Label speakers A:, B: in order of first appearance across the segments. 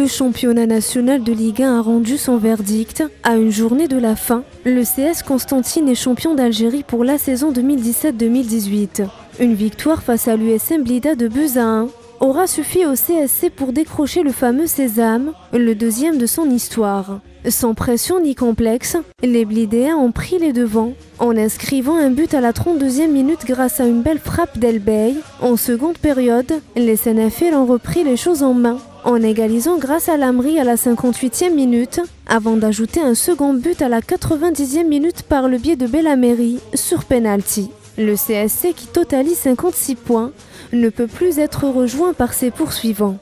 A: championnat national de Ligue 1 a rendu son verdict. À une journée de la fin, le CS Constantine est champion d'Algérie pour la saison 2017-2018. Une victoire face à l'USM Blida de 2-1 aura suffi au CSC pour décrocher le fameux Sésame, le deuxième de son histoire. Sans pression ni complexe, les Blidéens ont pris les devants en inscrivant un but à la 32e minute grâce à une belle frappe d'Elbey. En seconde période, les Sénéfils ont repris les choses en main en égalisant grâce à Lamri à la 58e minute avant d'ajouter un second but à la 90e minute par le biais de Belhameri sur penalty. Le CSC, qui totalise 56 points, ne peut plus être rejoint par ses poursuivants.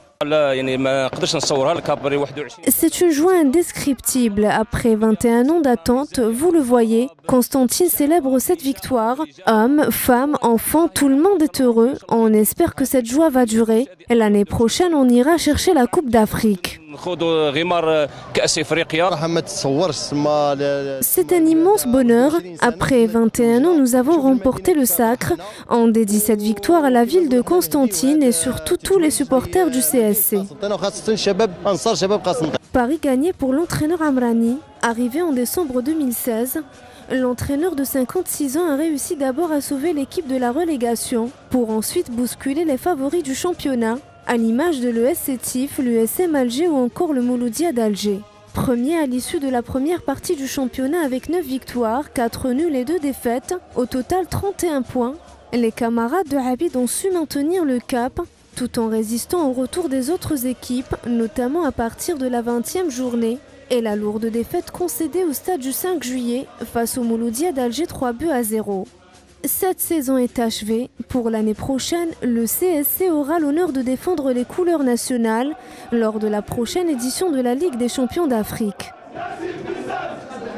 A: C'est une joie indescriptible. Après 21 ans d'attente, vous le voyez, Constantine célèbre cette victoire. Hommes, femmes, enfants, tout le monde est heureux. On espère que cette joie va durer. L'année prochaine, on ira chercher la Coupe d'Afrique. C'est un immense bonheur. Après 21 ans, nous avons remporté le sacre. On dédie cette victoire à la ville de Constantine et surtout tous les supporters du CSC. Paris gagné pour l'entraîneur Amrani. Arrivé en décembre 2016, l'entraîneur de 56 ans a réussi d'abord à sauver l'équipe de la relégation pour ensuite bousculer les favoris du championnat, à l'image de l'ES Sétif, l'USM Alger ou encore le Mouloudia d'Alger. Premier à l'issue de la première partie du championnat avec 9 victoires, 4 nuls et 2 défaites, au total 31 points, les camarades de Habib ont su maintenir le cap tout en résistant au retour des autres équipes, notamment à partir de la 20e journée, et la lourde défaite concédée au stade du 5 juillet face au Mouloudia d'Alger 3-0. Cette saison est achevée. Pour l'année prochaine, le CSC aura l'honneur de défendre les couleurs nationales lors de la prochaine édition de la Ligue des champions d'Afrique.